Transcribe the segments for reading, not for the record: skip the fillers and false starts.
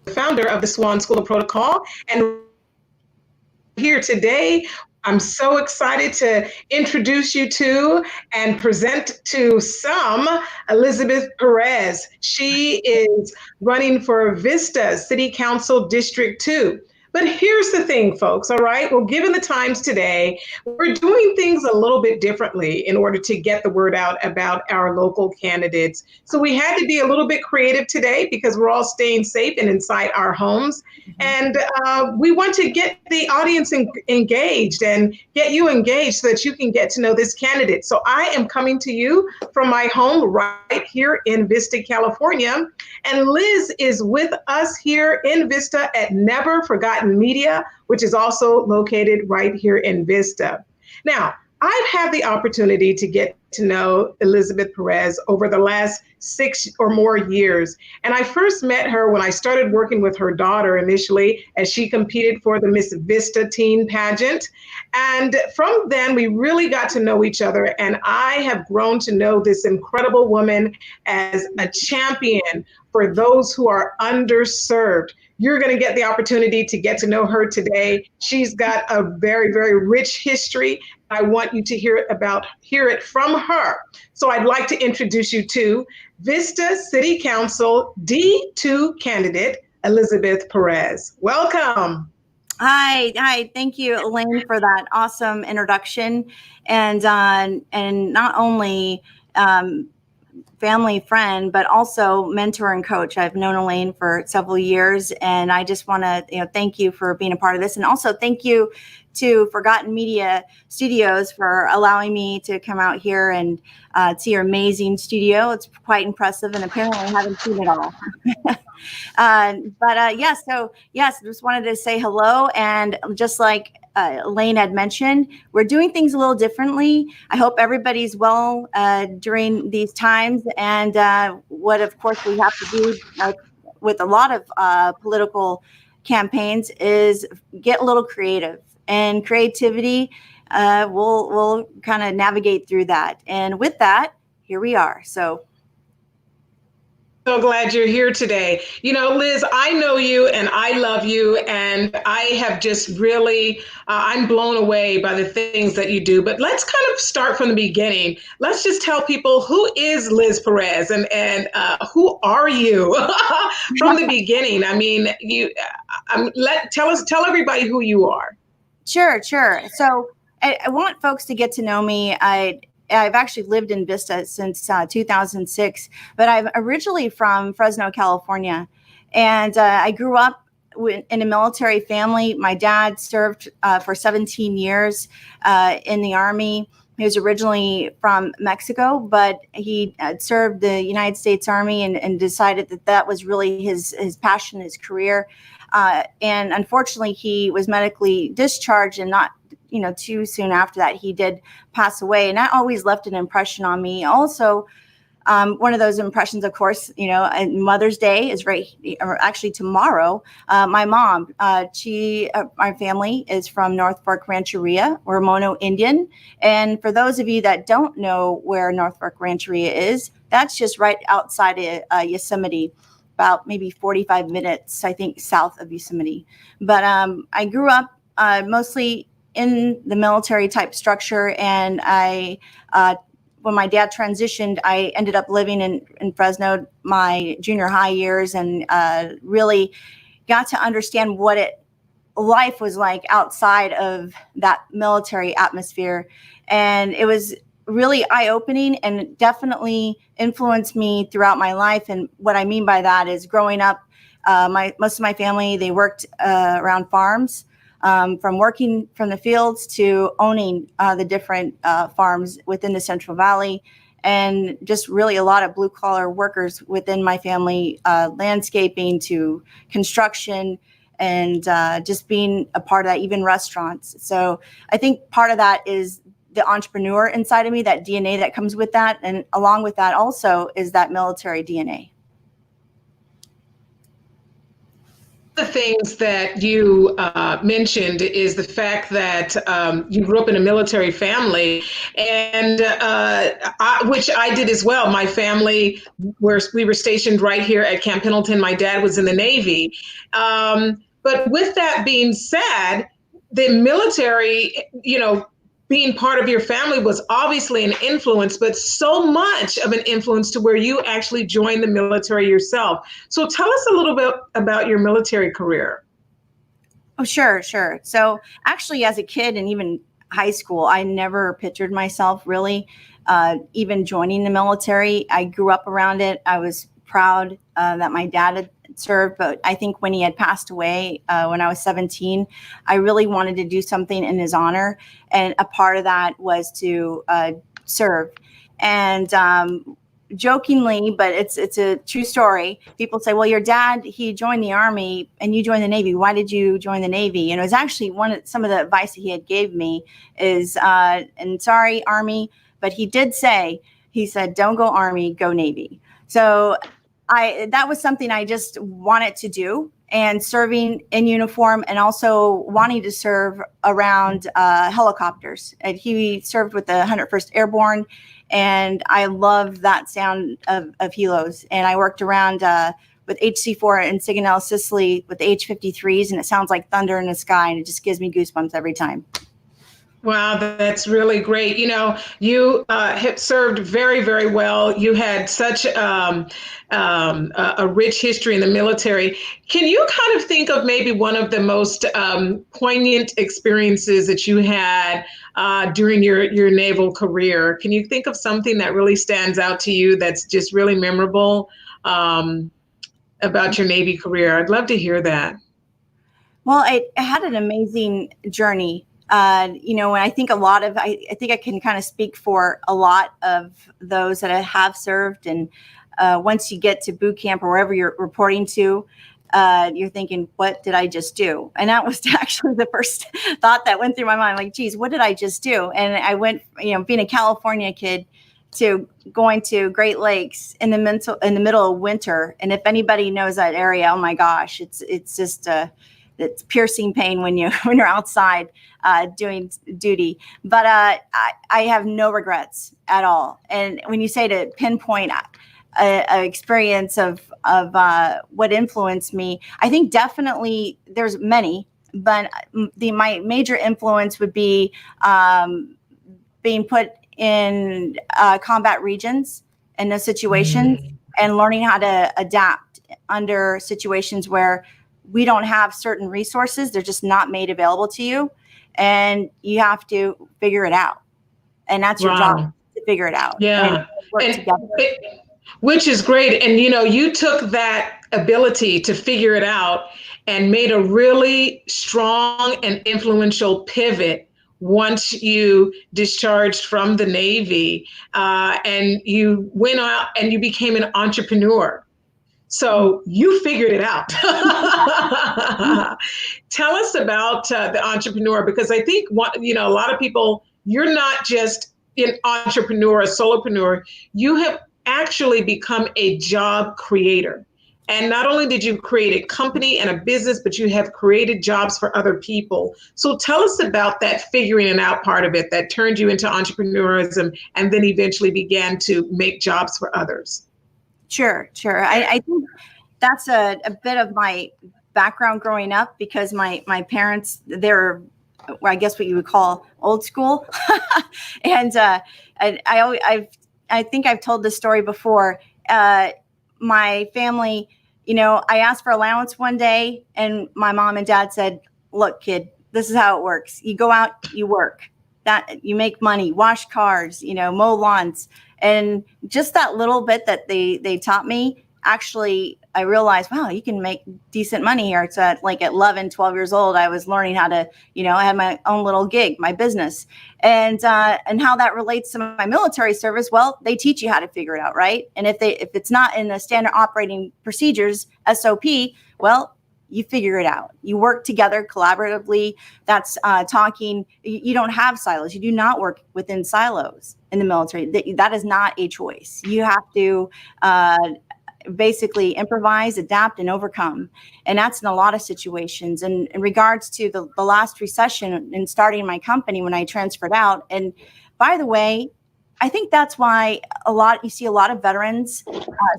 founder of the Swan School of Protocol. And here today, I'm so excited to introduce you to and present to some Elizabeth Perez. She is running for Vista City Council District 2. But here's the thing, folks, all right? Well, given the times today, we're doing things a little bit differently in order to get the word out about our local candidates. So we had to be a little bit creative today because we're all staying safe and inside our homes. And we want to get the audience engaged and get you engaged so that you can get to know this candidate. So I am coming to you from my home right here in Vista, California. And Liz is with us here in Vista at Never Forgotten Media, which is also located right here in Vista. Now, I've had the opportunity to get to know Elizabeth Perez over the last 6 or more years. And I first met her when I started working with her daughter initially as she competed for the Miss Vista teen pageant. And from then, we really got to know each other. And I have grown to know this incredible woman as a champion for those who are underserved. You're going to get the opportunity to get to know her today. She's got a very, very rich history. I want you to hear it from her. So I'd like to introduce you to Vista City Council D2 candidate, Elizabeth Perez. Welcome. Hi. Thank you, Elaine, for that awesome introduction. And not only family friend, but also mentor and coach. I've known Elaine for several years, and I just want to thank you for being a part of this, and also thank you to Forgotten Media Studios for allowing me to come out here and see your amazing studio. It's quite impressive, and apparently I haven't seen it all. Yes, just wanted to say hello, and just like Elaine had mentioned, we're doing things a little differently. I hope everybody's well during these times, and what of course we have to do with a lot of political campaigns is get a little creative, and creativity we'll kind of navigate through that. And with that, here we are. So glad you're here today. You know, Liz, I know you and I love you, and I have just really, I'm blown away by the things that you do. But let's kind of start from the beginning. Let's just tell people, who is Liz Perez, and who are you from the beginning? I mean, tell everybody who you are. Sure. So I want folks to get to know me. I've actually lived in Vista since 2006, but I'm originally from Fresno, California. And I grew up in a military family. My dad served for 17 years in the Army. He was originally from Mexico, but he served the United States Army and decided that was really his passion, his career. And unfortunately, he was medically discharged, and not too soon after that, he did pass away. And that always left an impression on me. Also, one of those impressions, of course, Mother's Day is actually tomorrow. My mom, my family is from North Fork Rancheria. We're Mono Indian. And for those of you that don't know where North Fork Rancheria is, that's just right outside of Yosemite, about maybe 45 minutes, I think, south of Yosemite. But I grew up mostly in the military type structure, and when my dad transitioned, I ended up living in Fresno my junior high years, and really got to understand what life was like outside of that military atmosphere. And it was really eye-opening, and definitely influenced me throughout my life. And what I mean by that is, growing up, most of my family, they worked around farms. From working from the fields to owning the different farms within the Central Valley, and just really a lot of blue collar workers within my family, landscaping to construction, and just being a part of that, even restaurants. So I think part of that is the entrepreneur inside of me, that DNA that comes with that. And along with that also is that military DNA. the things that you mentioned is the fact that you grew up in a military family, and which I did as well. My family, we were stationed right here at Camp Pendleton. My dad was in the Navy. But with that being said, the military, being part of your family was obviously an influence, but so much of an influence to where you actually joined the military yourself. So tell us a little bit about your military career. Oh, sure, sure. So actually, as a kid and even high school, I never pictured myself really even joining the military. I grew up around it. I was proud that my dad had served, but I think when he had passed away when I was 17, I really wanted to do something in his honor. And a part of that was to serve. And jokingly, but it's a true story. People say, well, your dad, he joined the Army and you joined the Navy. Why did you join the Navy? And it was actually some of the advice that he had gave me is, and sorry, Army, but he did say, he said, don't go Army, go Navy. So that was something I just wanted to do, and serving in uniform and also wanting to serve around helicopters. And he served with the 101st Airborne, and I love that sound of helos. And I worked around with HC4 in Sigonella, Sicily with the H-53s, and it sounds like thunder in the sky, and it just gives me goosebumps every time. Wow, that's really great. You have served very, very well. You had such a rich history in the military. Can you kind of think of maybe one of the most poignant experiences that you had during your naval career? Can you think of something that really stands out to you that's just really memorable about your Navy career? I'd love to hear that. Well, I had an amazing journey. When I think I think I can kind of speak for a lot of those that I have served. And once you get to boot camp or wherever you're reporting to, you're thinking, what did I just do? And that was actually the first thought that went through my mind. Like, geez, what did I just do? And I went, being a California kid, to going to Great Lakes in the middle of winter. And if anybody knows that area, oh my gosh, it's just it's piercing pain when you're outside doing duty. But I have no regrets at all. And when you say to pinpoint a experience of what influenced me, I think definitely there's many, but my major influence would be being put in combat regions and those situations, and learning how to adapt under situations where we don't have certain resources. They're just not made available to you, and you have to figure it out. And that's your job, to figure it out. Yeah. And work together. Which is great. And, you took that ability to figure it out and made a really strong and influential pivot once you discharged from the Navy, and you went out and you became an entrepreneur. So you figured it out. Tell us about the entrepreneur, because I think a lot of people, you're not just an entrepreneur, a solopreneur. You have actually become a job creator. And not only did you create a company and a business, but you have created jobs for other people. So tell us about that figuring it out part of it that turned you into entrepreneurism and then eventually began to make jobs for others. Sure. I think that's a bit of my background growing up, because my parents, they're, I guess what you would call old school. And I think I've told this story before. My family, I asked for allowance one day, and my mom and dad said, look, kid, this is how it works. You go out, you work, that you make money, wash cars, mow lawns. And just that little bit that they taught me, actually, I realized, wow, you can make decent money here. So at 11, 12 years old, I was learning how to, I had my own little gig, my business. And how that relates to my military service. Well, they teach you how to figure it out, right? And if it's not in the standard operating procedures, SOP, well, you figure it out. You work together collaboratively. That's talking. You don't have silos. You do not work within silos in the military. That is not a choice. You have to basically improvise, adapt, and overcome. And that's in a lot of situations. And in regards to the last recession and starting my company when I transferred out. And by the way, I think that's why you see a lot of veterans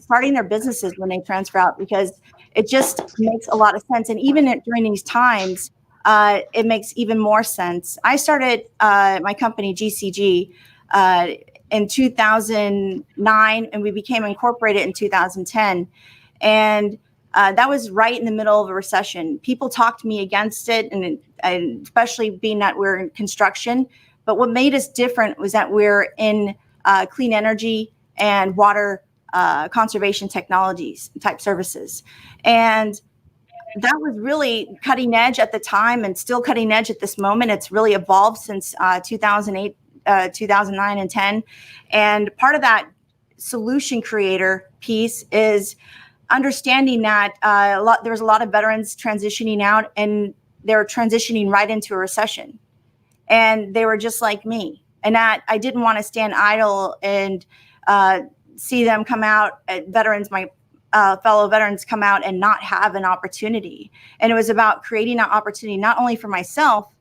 starting their businesses when they transfer out, because it just makes a lot of sense. And even during these times, it makes even more sense. I started my company, GCG, in 2009, and we became incorporated in 2010. And that was right in the middle of a recession. People talked me against it, and especially being that we're in construction. But what made us different was that we're in clean energy and water conservation technologies type services. And that was really cutting edge at the time and still cutting edge at this moment. It's really evolved since 2008, 2009 and 10. And part of that solution creator piece is understanding that there was a lot of veterans transitioning out, and they were transitioning right into a recession. And they were just like me. And that I didn't want to stand idle and see them come out, veterans, my fellow veterans come out and not have an opportunity. And it was about creating an opportunity, not only for myself,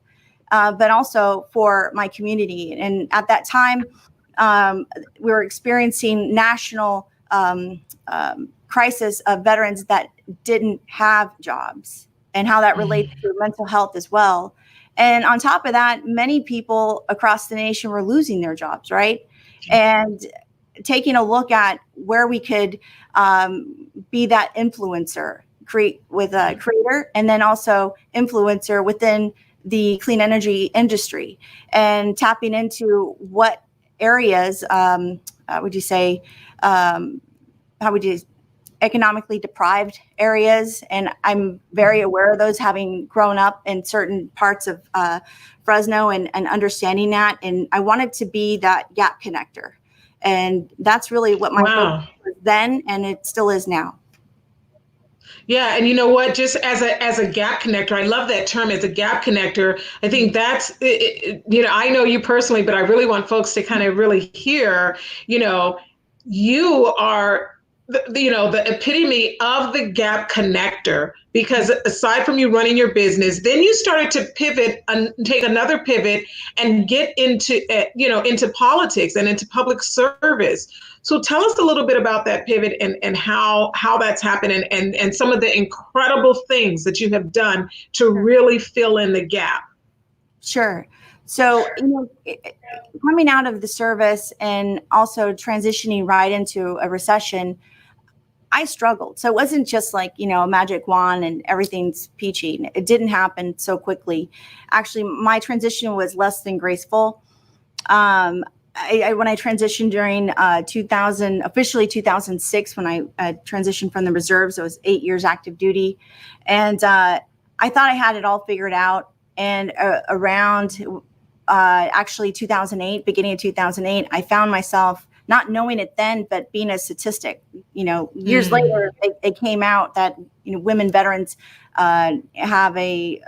but also for my community. And at that time, we were experiencing national crisis of veterans that didn't have jobs, and how that relates to mental health as well. And on top of that, many people across the nation were losing their jobs, right? And taking a look at where we could be that influencer, create with a creator, and then also influencer within the clean energy industry, and tapping into what areas would you say, how would you, economically deprived areas. And I'm very aware of those, having grown up in certain parts of Fresno and understanding that. And I wanted to be that gap connector. And that's really what my focus was then, and it still is now. Yeah, and you know what? Just as a gap connector, I love that term, as a gap connector. I think that's I know you personally, but I really want folks to kind of really hear. You are the epitome of the gap connector, because aside from you running your business, then you started to pivot and take another pivot and get into politics and into public service. So tell us a little bit about that pivot and how that's happened, and some of the incredible things that you have done to really fill in the gap. Sure. So, coming out of the service and also transitioning right into a recession, I struggled. So it wasn't just like, a magic wand and everything's peachy. It didn't happen so quickly. Actually, my transition was less than graceful. When I transitioned during officially 2006, when I transitioned from the reserves, I was 8 years active duty. And I thought I had it all figured out. And around actually 2008, beginning of 2008, I found myself not knowing it then, but being a statistic. Years later, it came out that women veterans have a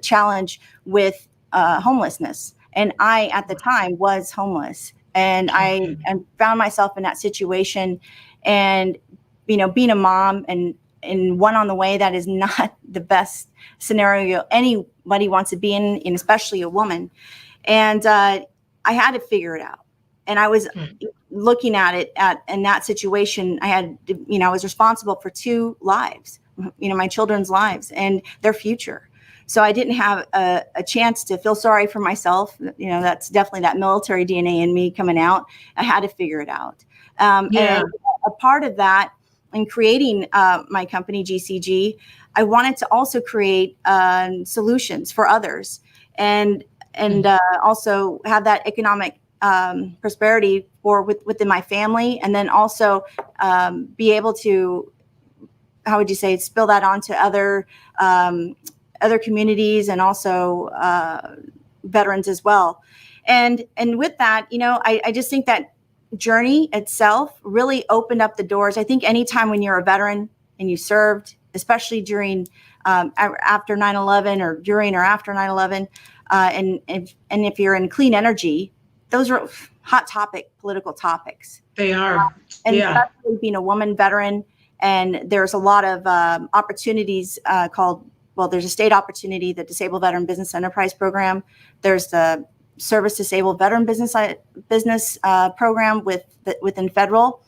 challenge with homelessness, and I at the time was homeless, and I found myself in that situation, and being a mom and one on the way, that is not the best scenario anybody wants to be in, and especially a woman. And I had to figure it out. And I was looking at it in that situation. I was responsible for 2 lives, my children's lives and their future. So I didn't have a chance to feel sorry for myself. That's definitely that military DNA in me coming out. I had to figure it out. And a part of that, in creating my company, GCG, I wanted to also create solutions for others, and also have that economic prosperity within my family, and then also be able to, how would you say, spill that onto other communities, and also veterans as well. And with that, I just think that journey itself really opened up the doors. I think anytime when you're a veteran and you served, especially during after 9/11 or during or after 9/11, and if you're in clean energy, those are hot topic political topics. They are. And especially being a woman veteran And there's a lot of opportunities there's a state opportunity, the Disabled Veteran Business Enterprise Program. There's the Service Disabled Veteran Business Program within federal.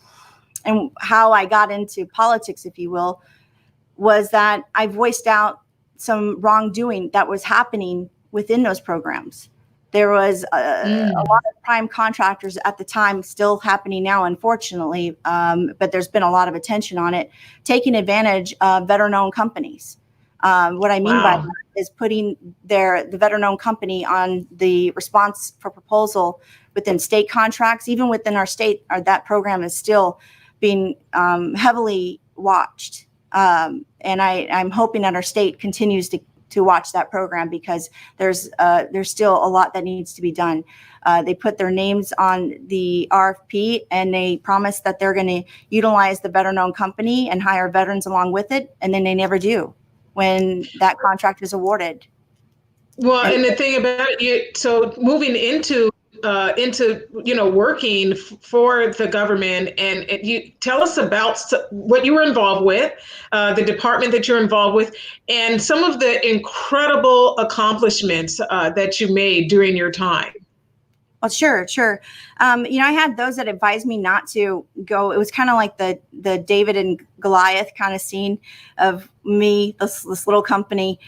And how I got into politics, if you will, was that I voiced out some wrongdoing that was happening within those programs. There was a lot of prime contractors at the time, still happening now, unfortunately, but there's been a lot of attention on it, taking advantage of veteran-owned companies. What I mean by that is putting the veteran-owned company on the response for proposal within state contracts. Even within our state, that program is still being heavily watched. And I'm hoping that our state continues to watch that program, because there's still a lot that needs to be done. They put their names on the RFP, and they promise that they're going to utilize the veteran-owned company and hire veterans along with it, and then they never do when that contract is awarded. Well, and the thing about it, so moving into working for the government, and you tell us about what you were involved with, the department that you're involved with, and some of the incredible accomplishments that you made during your time. Well, sure. I had those that advised me not to go. It was kind of like the David and Goliath kind of scene of me, this little company,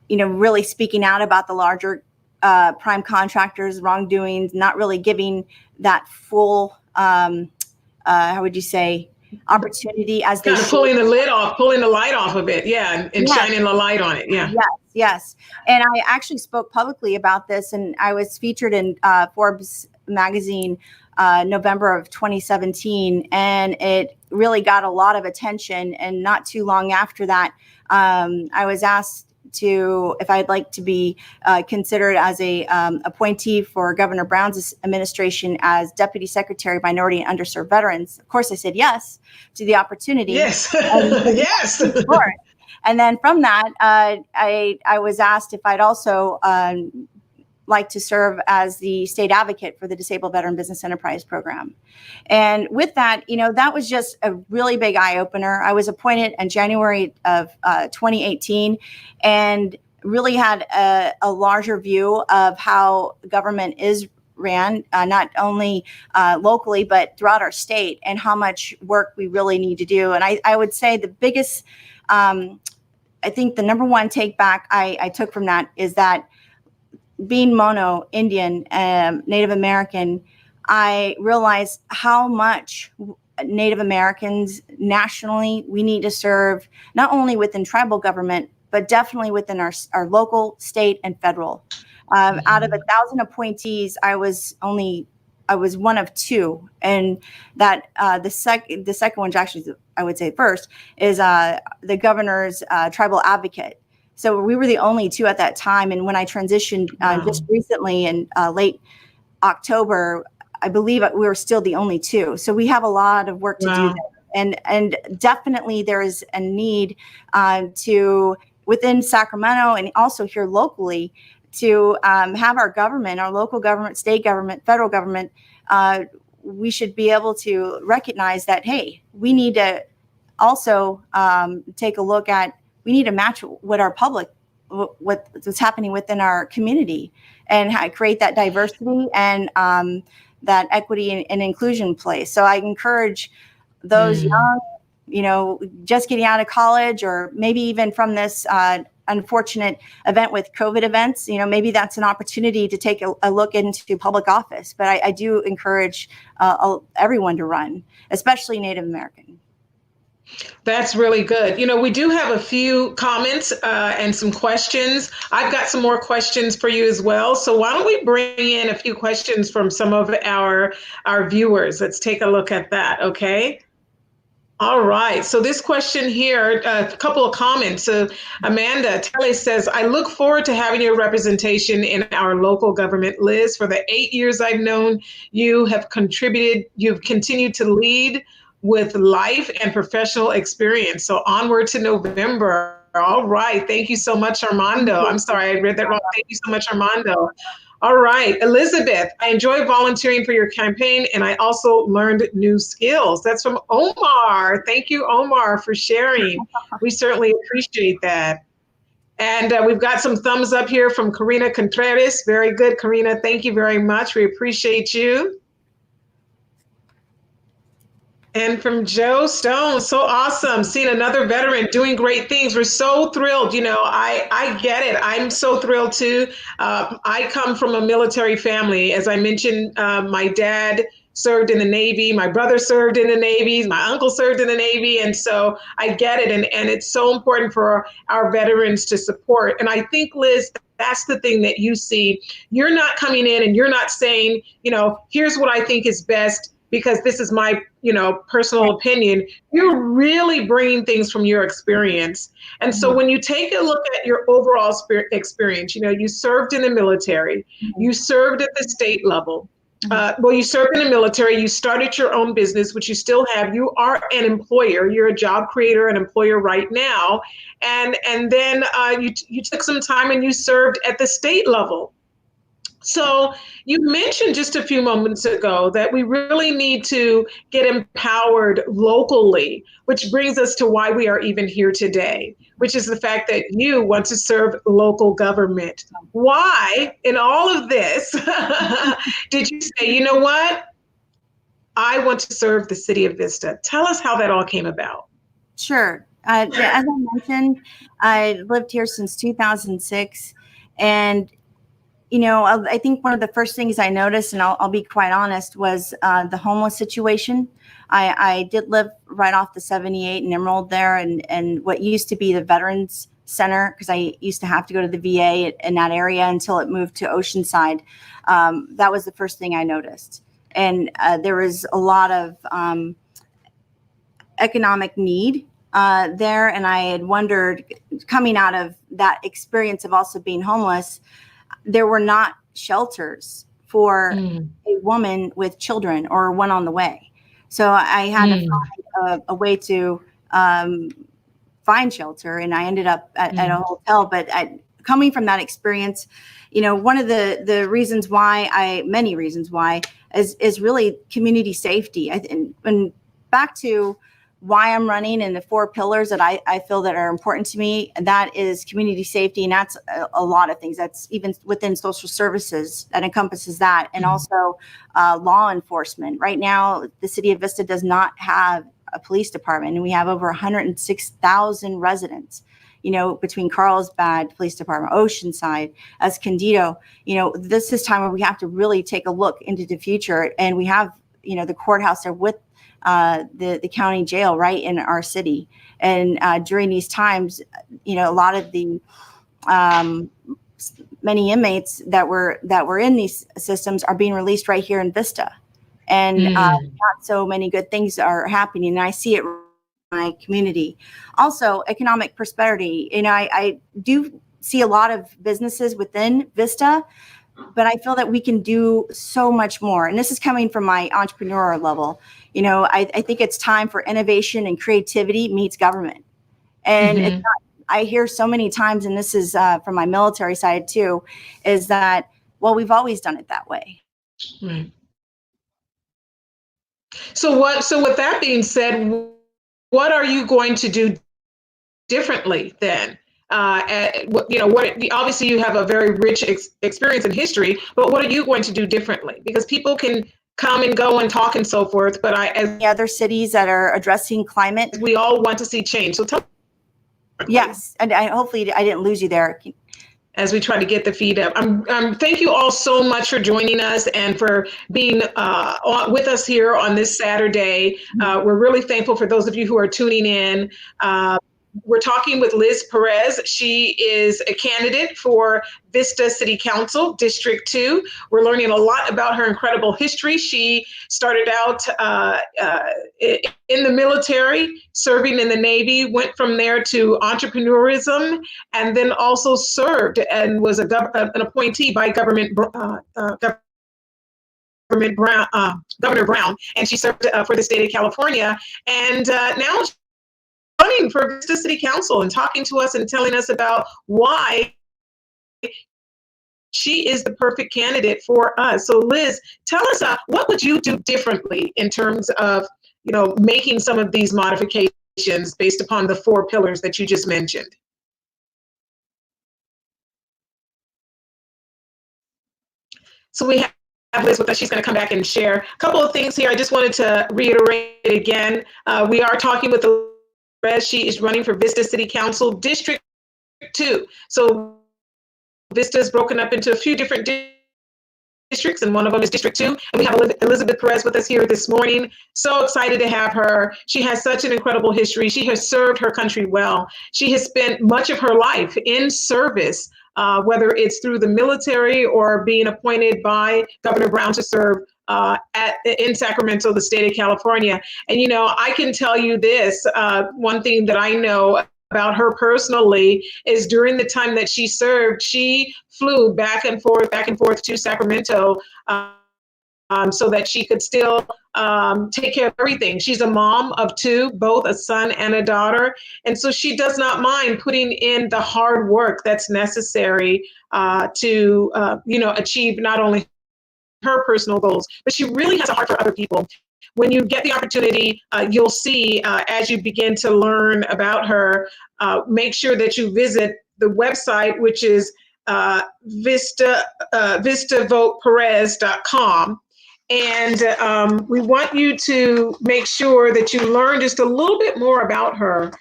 really speaking out about the larger prime contractors' wrongdoings, not really giving that full, how would you say, opportunity as they kind of pulling the light off of it, and yes. shining the light on it, Yes. And I actually spoke publicly about this, and I was featured in Forbes magazine November of 2017, and it really got a lot of attention. And not too long after that, I was asked if I'd like to be considered as a appointee for Governor Brown's administration as Deputy Secretary of Minority and Underserved Veterans. Of course, I said yes to the opportunity. Yes, yes. And then from that, I was asked if I'd also like to serve as the state advocate for the Disabled Veteran Business Enterprise Program. And with that, that was just a really big eye opener. I was appointed in January of 2018 and really had a larger view of how government is ran, not only locally, but throughout our state, and how much work we really need to do. And I would say the biggest, I think the number one take back I took from that is that being Mono, Indian, Native American, I realized how much Native Americans nationally we need to serve, not only within tribal government, but definitely within our local, state, and federal. Out of 1,000 appointees, I was one of two, and that the second one, actually, I would say first, is the governor's tribal advocate. So we were the only two at that time. And when I transitioned just recently in late October, I believe we were still the only two. So we have a lot of work to do there. And definitely there is a need to, within Sacramento and also here locally, to have our government, our local government, state government, federal government, we should be able to recognize that, hey, we need to also take a look at, we need to match what our public, what's happening within our community, and create that diversity and that equity and inclusion place. So I encourage those young, just getting out of college, or maybe even from this unfortunate event with COVID events, maybe that's an opportunity to take a look into public office. But I do encourage everyone to run, especially Native American. That's really good. We do have a few comments and some questions. I've got some more questions for you as well. So why don't we bring in a few questions from some of our viewers? Let's take a look at that, okay? All right. So this question here, a couple of comments. So Amanda Tele says, I look forward to having your representation in our local government. Liz, for the 8 years I've known you, you've continued to lead with life and professional experience. So onward to November. All right. Thank you so much, Armando. I'm sorry, I read that wrong. Thank you so much, Armando. All right, Elizabeth, I enjoy volunteering for your campaign and I also learned new skills. That's from Omar. Thank you, Omar, for sharing. We certainly appreciate that. And we've got some thumbs up here from Karina Contreras. Very good, Karina. Thank you very much. We appreciate you. And from Joe Stone, so awesome. Seeing another veteran doing great things. We're so thrilled. I get it. I'm so thrilled too. I come from a military family. As I mentioned, my dad served in the Navy. My brother served in the Navy. My uncle served in the Navy. And so I get it. And it's so important for our veterans to support. And I think, Liz, that's the thing that you see. You're not coming in and you're not saying, here's what I think is best because this is my, personal opinion. You're really bringing things from your experience. And so when you take a look at your overall experience, you served in the military, you served at the state level. You served in the military, you started your own business, which you still have. You are an employer, you're a job creator, an employer right now. And then you took some time and you served at the state level. So you mentioned just a few moments ago that we really need to get empowered locally, which brings us to why we are even here today, which is the fact that you want to serve local government. Why, in all of this, did you say, you know what? I want to serve the city of Vista. Tell us how that all came about. Sure. As I mentioned, I lived here since 2006. And I think one of the first things I noticed, and I'll be quite honest, was the homeless situation. I did live right off the 78 in Emerald there, and what used to be the Veterans Center, because I used to have to go to the VA in that area until it moved to Oceanside. That was the first thing I noticed. And there was a lot of economic need there, and I had wondered, coming out of that experience of also being homeless, there were not shelters for a woman with children or one on the way. So I had to find a way to find shelter, and I ended up at a hotel. But coming from that experience, one of the reasons why many reasons why is really community safety. And back to why I'm running and the 4 pillars that I feel that are important to me, and that is community safety. And that's a lot of things. That's even within social services that encompasses that. And also law enforcement. Right now, the city of Vista does not have a police department, and we have over 106,000 residents, between Carlsbad Police Department, Oceanside, Escondido. This is time where we have to really take a look into the future. And we have, the courthouse there with the county jail right in our city. And during these times, a lot of the many inmates that were in these systems are being released right here in Vista. And not so many good things are happening. And I see it in my community. Also, economic prosperity. I do see a lot of businesses within Vista, but I feel that we can do so much more. And this is coming from my entrepreneur level. I think it's time for innovation and creativity meets government. And it's not, I hear so many times, and this is from my military side too, is that, well, we've always done it that way. Right. So with that being said, what are you going to do differently then? Obviously you have a very rich experience in history, but what are you going to do differently? Because people can come and go and talk and so forth, but as the other cities that are addressing climate, we all want to see change. So tell. Yes, and hopefully I didn't lose you there. As we try to get the feed up. Thank you all so much for joining us and for being with us here on this Saturday. We're really thankful for those of you who are tuning in. We're talking with Liz Perez. She is a candidate for Vista City Council, District 2. We're learning a lot about her incredible history. She started out in the military, serving in the Navy, went from there to entrepreneurism, and then also served and was an appointee by Governor Brown, and she served for the state of California. And now running for Vista City Council and talking to us and telling us about why she is the perfect candidate for us. So Liz, tell us, what would you do differently in terms of, making some of these modifications based upon the 4 pillars that you just mentioned? So we have Liz with us. She's going to come back and share a couple of things here. I just wanted to reiterate again. We are talking with Perez. She is running for Vista City Council District 2. So Vista is broken up into a few different districts, and one of them is District 2. And we have Elizabeth Perez with us here this morning. So excited to have her. She has such an incredible history. She has served her country well. She has spent much of her life in service, whether it's through the military or being appointed by Governor Brown to serve in Sacramento, the state of California. And, I can tell you this, one thing that I know about her personally is during the time that she served, she flew back and forth to Sacramento so that she could still take care of everything. She's a mom of 2, both a son and a daughter. And so she does not mind putting in the hard work that's necessary to, achieve not only her personal goals, but she really has a heart for other people. When you get the opportunity, you'll see as you begin to learn about her, make sure that you visit the website, which is VistaVotePerez.com. And we want you to make sure that you learn just a little bit more about her.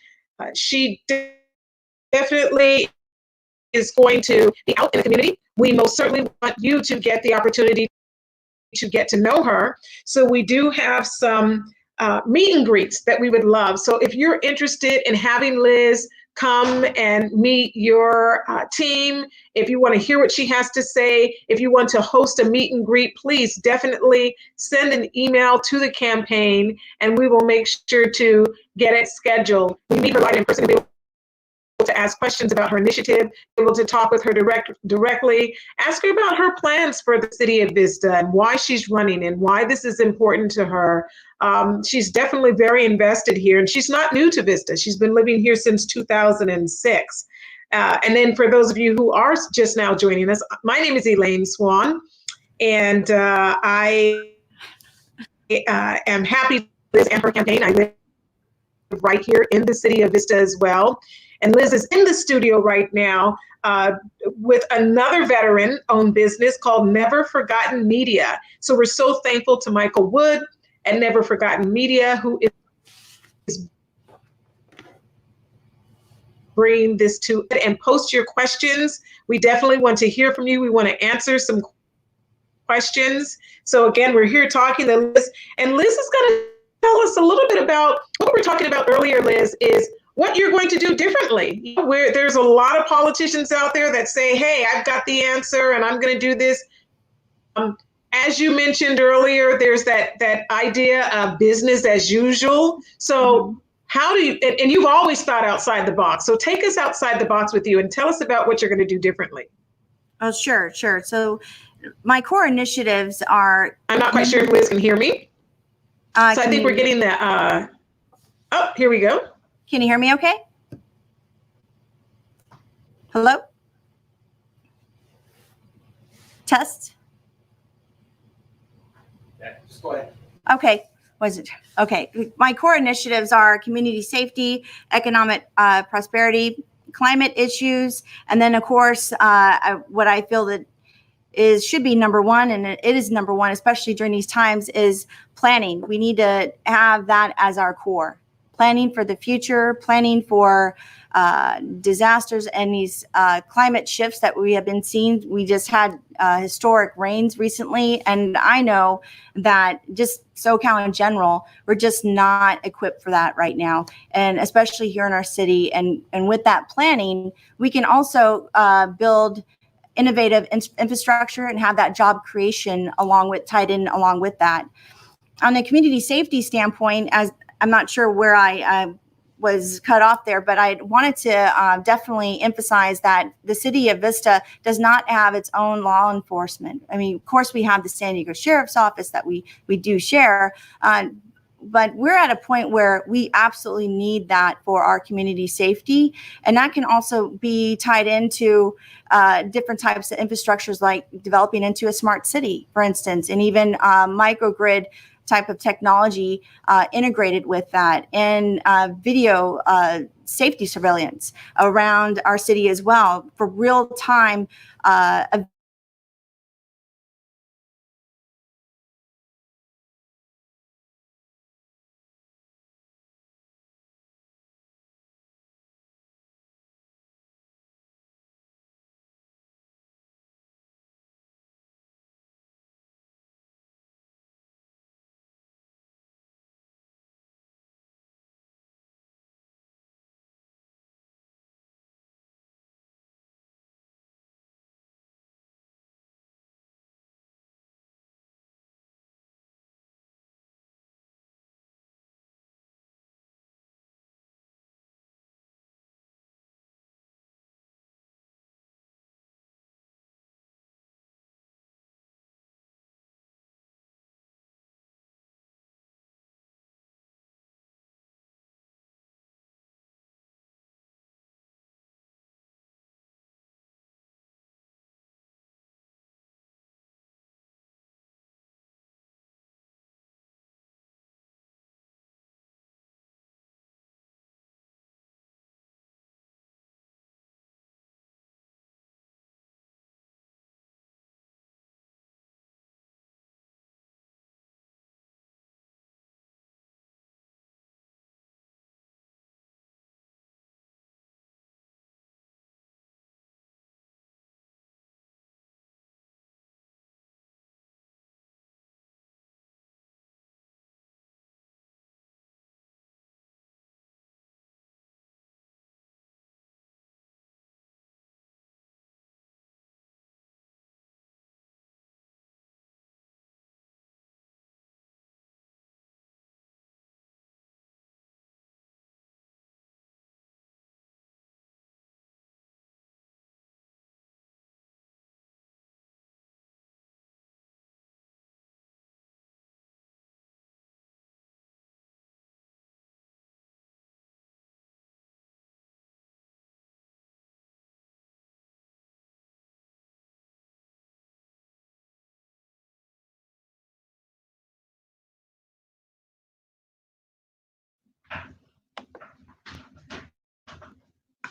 She definitely is going to be out in the community. We most certainly want you to get the opportunity to get to know her. So we do have some meet and greets that we would love. So if you're interested in having Liz come and meet your team, if you want to hear what she has to say, if you want to host a meet and greet, please definitely send an email to the campaign and we will make sure to get it scheduled. We meet her right in person to be able to ask questions about her initiative, able to talk with her directly, ask her about her plans for the city of Vista and why she's running and why this is important to her. She's definitely very invested here, and she's not new to Vista. She's been living here since 2006. And then for those of you who are just now joining us, my name is Elaine Swan, and I am happy Liz and her campaign. I live right here in the city of Vista as well. And Liz is in the studio right now with another veteran-owned business called Never Forgotten Media. So we're so thankful to Michael Wood at Never Forgotten Media, who is bringing this to it. And post your questions. We definitely want to hear from you. We want to answer some questions. So again, we're here talking to Liz, and Liz is going to tell us a little bit about what we were talking about earlier, Liz, is what you're going to do differently. There's a lot of politicians out there that say, hey, I've got the answer and I'm going to do this. As you mentioned earlier, there's that idea of business as usual. So how do you, and you've always thought outside the box. So take us outside the box with you and tell us about what you're going to do differently. Oh, sure. So my core initiatives are... I'm not quite sure if Liz can hear me. So I think we're getting the, oh, here we go. Can you hear me okay? Hello? Test? Yeah, just go ahead. Okay. Was it? Okay. My core initiatives are community safety, economic prosperity, climate issues, and then, of course, what I feel that should be number one, and it is number one, especially during these times, is planning. We need to have that as our core. Planning for the future, planning for disasters and these climate shifts that we have been seeing. We just had historic rains recently, and I know that just SoCal in general, we're just not equipped for that right now, and especially here in our city. And with that planning, we can also build innovative infrastructure and have that job creation tied in along with that. On the community safety standpoint, as I'm not sure where I was cut off there, but I wanted to definitely emphasize that the city of Vista does not have its own law enforcement. I mean, of course, we have the San Diego Sheriff's Office that we do share, but we're at a point where we absolutely need that for our community safety. And that can also be tied into different types of infrastructures, like developing into a smart city, for instance, and even microgrid type of technology integrated with that, and video safety surveillance around our city as well for real time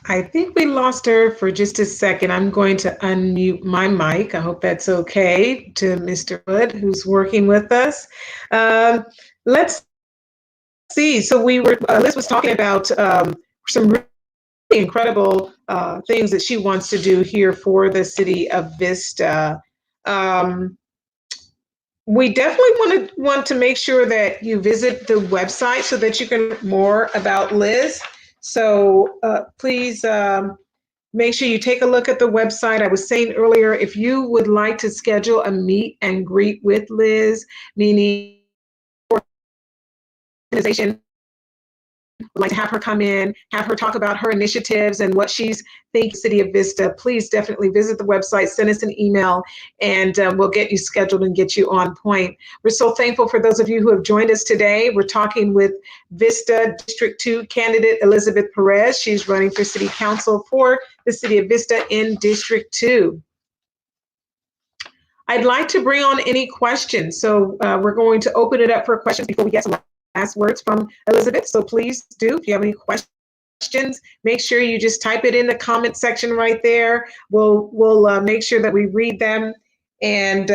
I think we lost her for just a second. I'm going to unmute my mic. I hope that's okay to Mr. Wood, who's working with us. Let's see. So Liz was talking about some really incredible things that she wants to do here for the city of Vista. Um, we definitely want to make sure that you visit the website so that you can learn more about Liz. So please make sure you take a look at the website. I was saying earlier, if you would like to schedule a meet and greet with Liz, meaning organization would like to have her come in, have her talk about her initiatives and what she's thinking City of Vista, please definitely visit the website, send us an email, and we'll get you scheduled and get you on point. We're so thankful for those of you who have joined us today. We're talking with Vista District 2 candidate Elizabeth Perez. She's running for City Council for the City of Vista in District 2. I'd like to bring on any questions. So we're going to open it up for questions before we get some last words from Elizabeth. So please do, if you have any questions, make sure you just type it in the comment section right there. We'll make sure that we read them and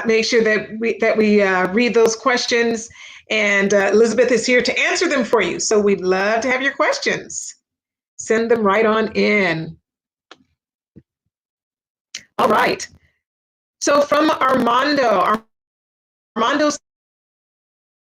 make sure that we read those questions. And Elizabeth is here to answer them for you. So we'd love to have your questions. Send them right on in. All right. So from Armando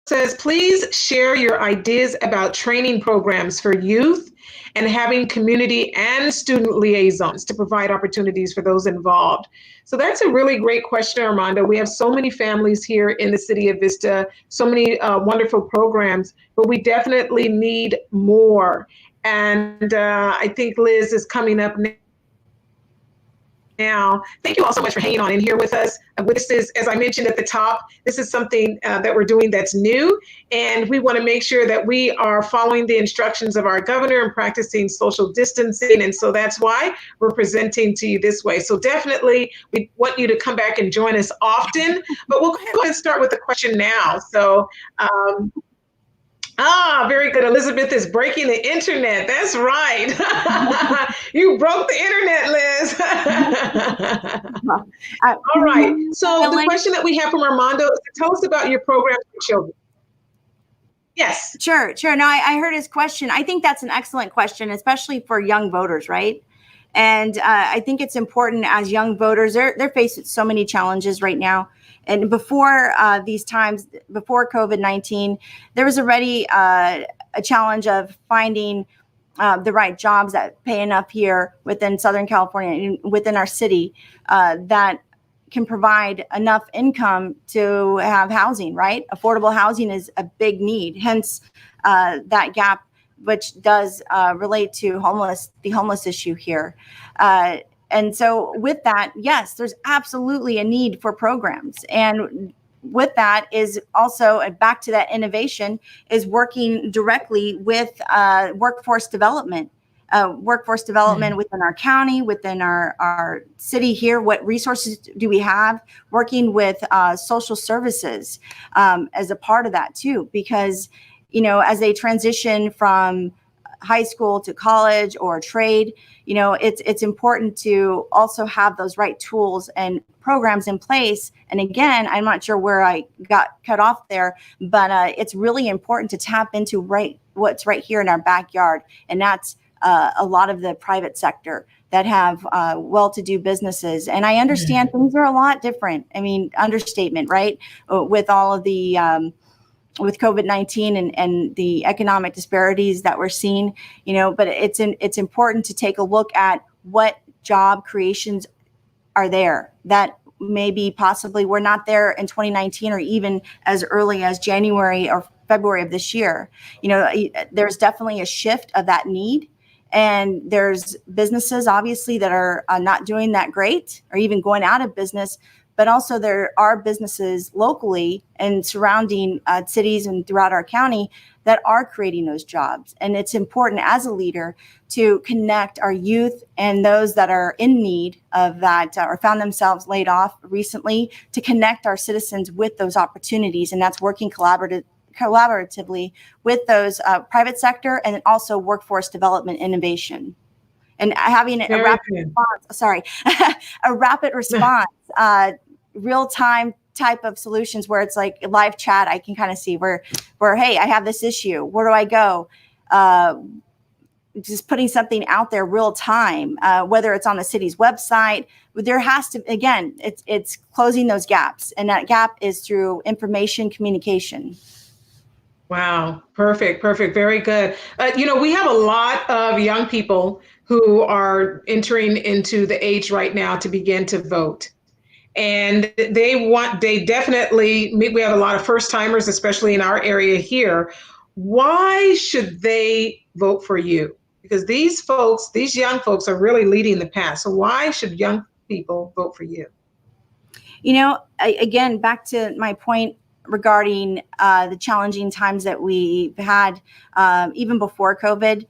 says, please share your ideas about training programs for youth and having community and student liaisons to provide opportunities for those involved. So that's a really great question, Armando. We have so many families here in the city of Vista, so many wonderful programs, but we definitely need more. And I think Liz is coming up next. Now, thank you all so much for hanging on in here with us. This is, as I mentioned at the top, this is something that we're doing that's new, and we want to make sure that we are following the instructions of our governor and practicing social distancing. And so that's why we're presenting to you this way. So definitely, we want you to come back and join us often. But we'll go ahead and start with the question now. So, very good. Elizabeth is breaking the internet. That's right. You broke the internet, Liz. All right. So the question that we have from Armando is to tell us about your program for children. Yes. Sure. No, I heard his question. I think that's an excellent question, especially for young voters, right? And I think it's important as young voters, they're faced with so many challenges right now. And before these times, before COVID-19, there was already a challenge of finding the right jobs that pay enough here within Southern California, within our city, that can provide enough income to have housing, right? Affordable housing is a big need, hence that gap, which does relate to the homeless issue here. And so with that, yes, there's absolutely a need for programs. And with that is also back to that innovation is working directly with workforce development. Within our county, within our city here. What resources do we have? Working with social services as a part of that too, because, as they transition from high school to college or trade, it's important to also have those right tools and programs in place. And again, I'm not sure where I got cut off there, but it's really important to tap into what's right here in our backyard, and that's a lot of the private sector that have well-to-do businesses. And I understand things are a lot different. I mean, understatement, right? With all of the, with COVID-19 and the economic disparities that we're seeing, but it's important to take a look at what job creations are there that maybe possibly were not there in 2019 or even as early as January or February of this year. There's definitely a shift of that need. And there's businesses, obviously, that are not doing that great or even going out of business. But also there are businesses locally and surrounding cities and throughout our county that are creating those jobs. And it's important as a leader to connect our youth and those that are in need of that or found themselves laid off recently, to connect our citizens with those opportunities. And that's working collaboratively with those private sector and also workforce development innovation, and having a rapid response, real-time type of solutions where it's like live chat. I can kind of see where, hey, I have this issue. Where do I go? Just putting something out there real time, whether it's on the city's website. There has to, again, it's closing those gaps, and that gap is through information communication. Wow. Perfect. Very good. We have a lot of young people who are entering into the age right now to begin to vote. And we have a lot of first timers, especially in our area here. Why should they vote for you? Because these young folks are really leading the path. So why should young people vote for you? Again, back to my point regarding the challenging times that we've had, even before COVID,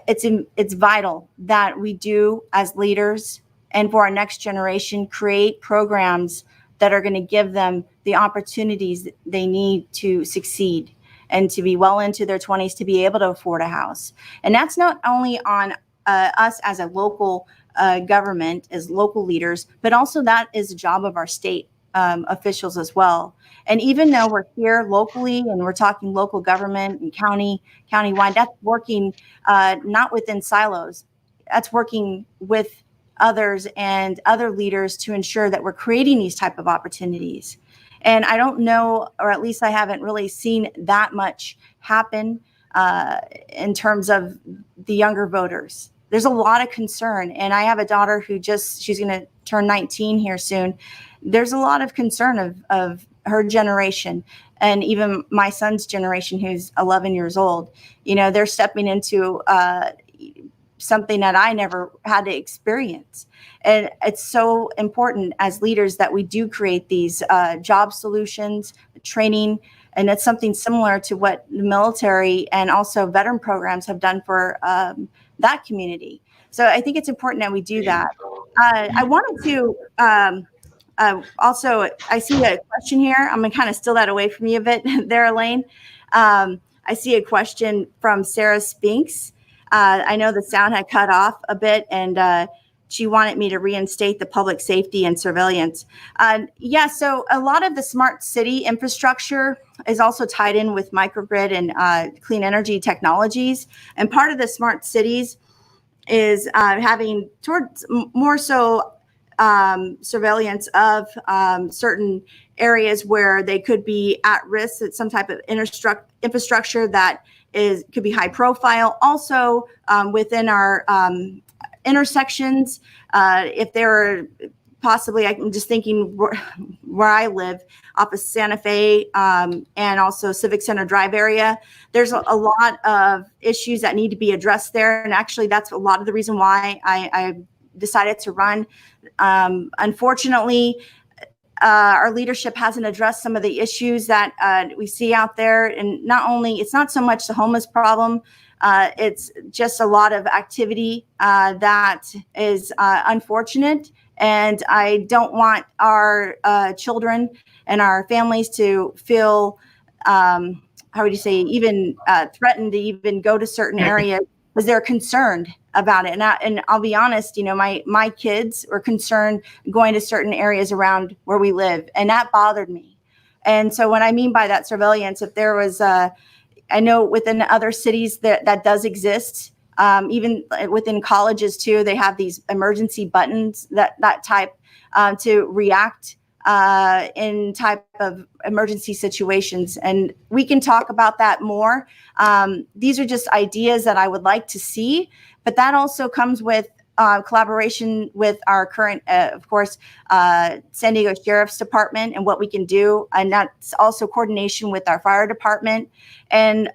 it's vital that we do as leaders and for our next generation create programs that are going to give them the opportunities they need to succeed and to be well into their 20s to be able to afford a house. And that's not only on us as a local government, as local leaders, but also that is a job of our state officials as well. And even though we're here locally and we're talking local government and countywide, that's working not within silos. That's working with others and other leaders to ensure that we're creating these type of opportunities. And I don't know, or at least I haven't really seen that much happen in terms of the younger voters. There's a lot of concern. And I have a daughter who she's going to turn 19 here soon. There's a lot of concern of her generation and even my son's generation, who's 11 years old. They're stepping into something that I never had to experience. And it's so important as leaders that we do create these job solutions, training, and it's something similar to what the military and also veteran programs have done for that community. So I think it's important that we do that. I wanted to also, I see a question here. I'm going to kind of steal that away from you a bit there, Elaine. I see a question from Sarah Spinks. I know the sound had cut off a bit, and she wanted me to reinstate the public safety and surveillance. Yeah, so a lot of the smart city infrastructure is also tied in with microgrid and clean energy technologies. And part of the smart cities is having towards more so surveillance of certain areas where they could be at risk at some type of infrastructure that could be high profile. Also within our intersections, if there are possibly, I'm just thinking where I live off of Santa Fe and also Civic Center Drive area, there's a lot of issues that need to be addressed there. And actually, that's a lot of the reason why I decided to run. Unfortunately, our leadership hasn't addressed some of the issues that we see out there. And not only, it's not so much the homeless problem, it's just a lot of activity that is unfortunate. And I don't want our children and our families to feel, how would you say, even threatened to even go to certain areas because they're concerned about it. And I'll be honest, my kids were concerned going to certain areas around where we live, and that bothered me. And so what I mean by that surveillance, if there was, I know within other cities that does exist, even within colleges too, they have these emergency buttons that type to react in type of emergency situations. And we can talk about that more. These are just ideas that I would like to see, but that also comes with collaboration with our current, of course, San Diego Sheriff's Department and what we can do. And that's also coordination with our fire department and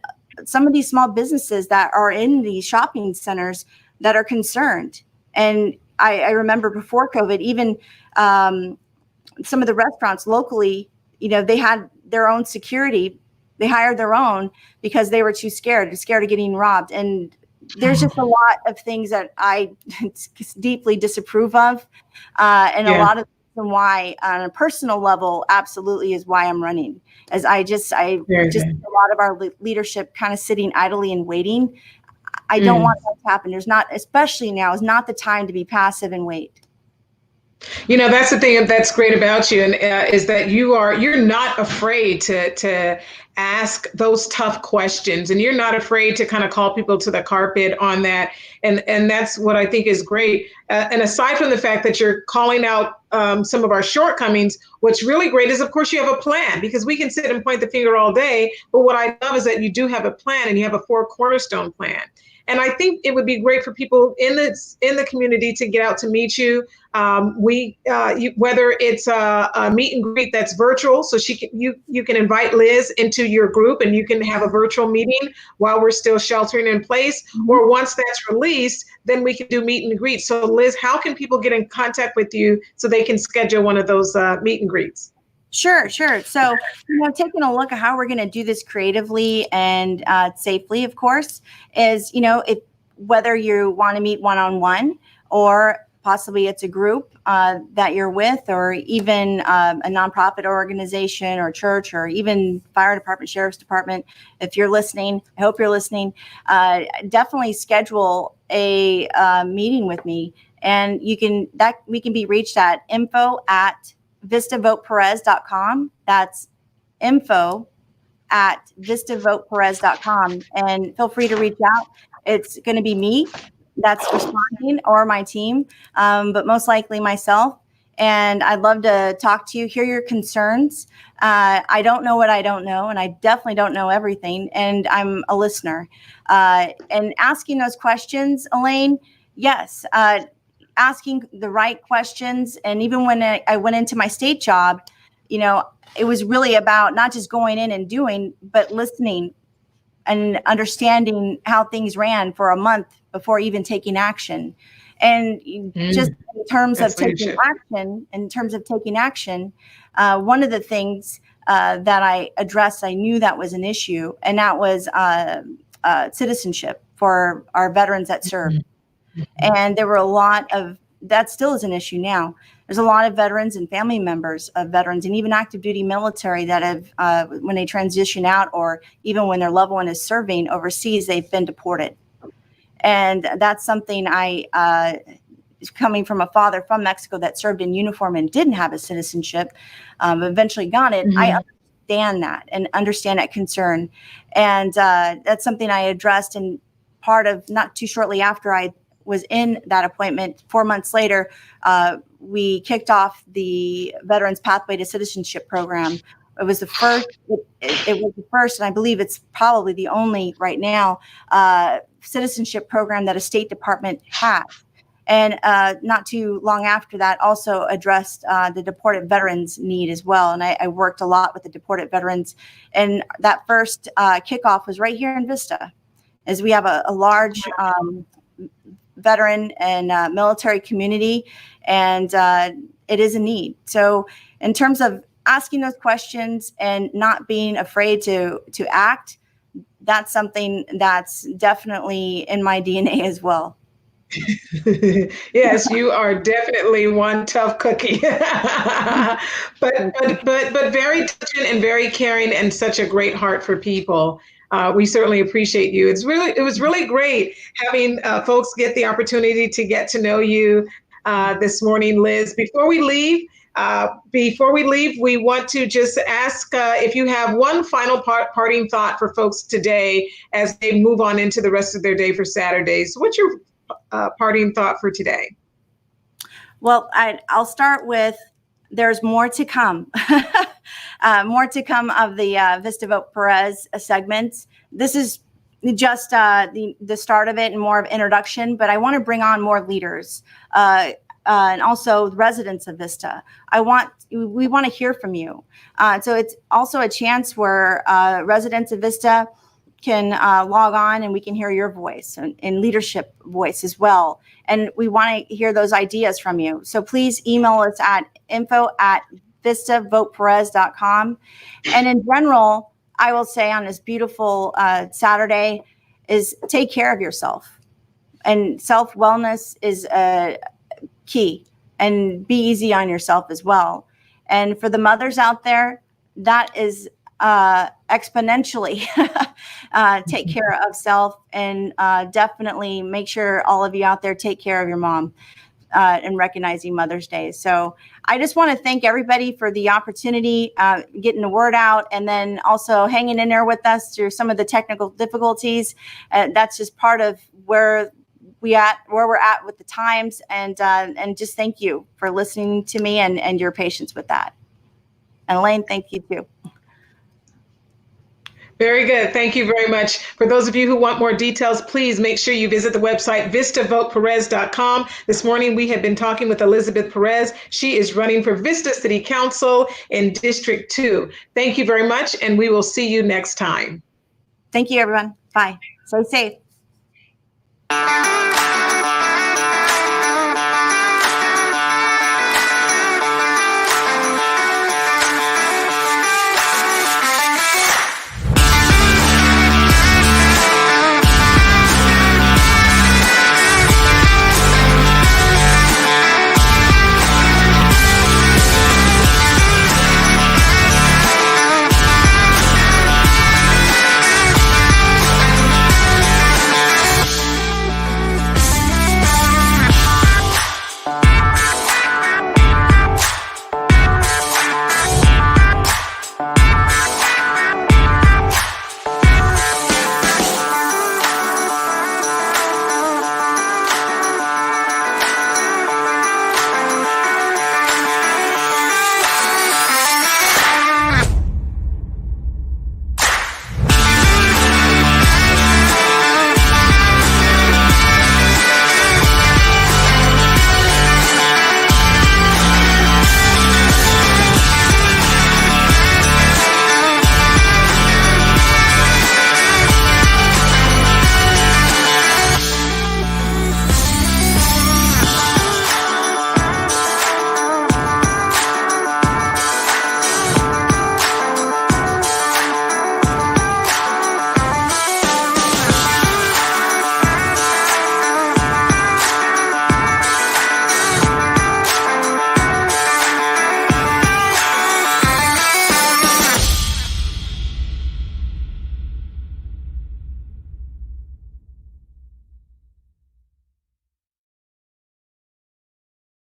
some of these small businesses that are in these shopping centers that are concerned. And I remember before COVID, even some of the restaurants locally, they had their own security. They hired their own because they were too scared of getting robbed. And there's just a lot of things that I deeply disapprove of. And a lot of the reason why on a personal level, absolutely is why I'm running. As I just a lot of our leadership kind of sitting idly and waiting. I don't want that to happen. There's not, especially now, is not the time to be passive and wait. That's the thing that's great about you, and is that you're not afraid to ask those tough questions, and you're not afraid to kind of call people to the carpet on that, and that's what I think is great. And aside from the fact that you're calling out some of our shortcomings, what's really great is, of course, you have a plan, because we can sit and point the finger all day, but what I love is that you do have a plan, and you have a 4 cornerstone plan. And I think it would be great for people in the community to get out to meet you. Whether it's a meet and greet that's virtual, so you can invite Liz into your group and you can have a virtual meeting while we're still sheltering in place. Or once that's released, then we can do meet and greet. So Liz, how can people get in contact with you so they can schedule one of those meet and greets? Sure. So, taking a look at how we're going to do this creatively and safely, of course, is, whether you want to meet one-on-one or possibly it's a group that you're with, or even a nonprofit organization or church, or even fire department, sheriff's department. If you're listening, I hope you're listening, definitely schedule a meeting with me. And we can be reached at info@vistavoteperez.com. That's info@vistavoteperez.com. And feel free to reach out. It's going to be me that's responding, or my team, but most likely myself. And I'd love to talk to you, hear your concerns. I don't know what I don't know, and I definitely don't know everything. And I'm a listener. And asking those questions, Elaine, yes, asking the right questions. And even when I went into my state job, it was really about not just going in and doing, but listening and understanding how things ran for a month before even taking action. And just in terms of taking action, one of the things that I addressed, I knew that was an issue, and that was citizenship for our veterans that served. And there were a lot of, that still is an issue now. There's a lot of veterans and family members of veterans and even active duty military that have, when they transition out or even when their loved one is serving overseas, they've been deported. And that's something coming from a father from Mexico that served in uniform and didn't have a citizenship, eventually got it. I understand that and understand that concern. And that's something I addressed, and part of not too shortly after I was in that appointment, 4 months later, we kicked off the Veterans Pathway to Citizenship program. It was the first, it was the first, and I believe it's probably the only right now, citizenship program that a State Department has. And not too long after that, also addressed the deported veterans need as well. And I worked a lot with the deported veterans. And that first kickoff was right here in Vista, as we have a large veteran and military community, and it is a need. So in terms of asking those questions and not being afraid to act, that's something that's definitely in my DNA as well. Yes, you are definitely one tough cookie, but very touching and very caring, and such a great heart for people. We certainly appreciate you. It was really great having folks get the opportunity to get to know you this morning, Liz. Before we leave, we want to just ask if you have one final parting thought for folks today as they move on into the rest of their day for Saturdays. What's your parting thought for today? Well, I'll start with there's more to come. More to come of the Vista Vote Perez segments. This is just the start of it and more of introduction, but I want to bring on more leaders and also residents of Vista. We want to hear from you. So it's also a chance where residents of Vista can log on and we can hear your voice and leadership voice as well. And we want to hear those ideas from you. So please email us at info@vistavoteperez.com. And in general, I will say on this beautiful Saturday is take care of yourself. And self-wellness is key. And be easy on yourself as well. And for the mothers out there, that is exponentially take care of self, and definitely make sure all of you out there take care of your mom and recognizing Mother's Day. So I just want to thank everybody for the opportunity, getting the word out, and then also hanging in there with us through some of the technical difficulties. That's just part of where we're at with the times, and just thank you for listening to me and your patience with that. And Elaine, thank you too. Very good. Thank you very much. For those of you who want more details, please make sure you visit the website vistavoteperez.com. This morning we have been talking with Elizabeth Perez. She is running for Vista City Council in District 2. Thank you very much, and we will see you next time. Thank you, everyone. Bye. Stay safe.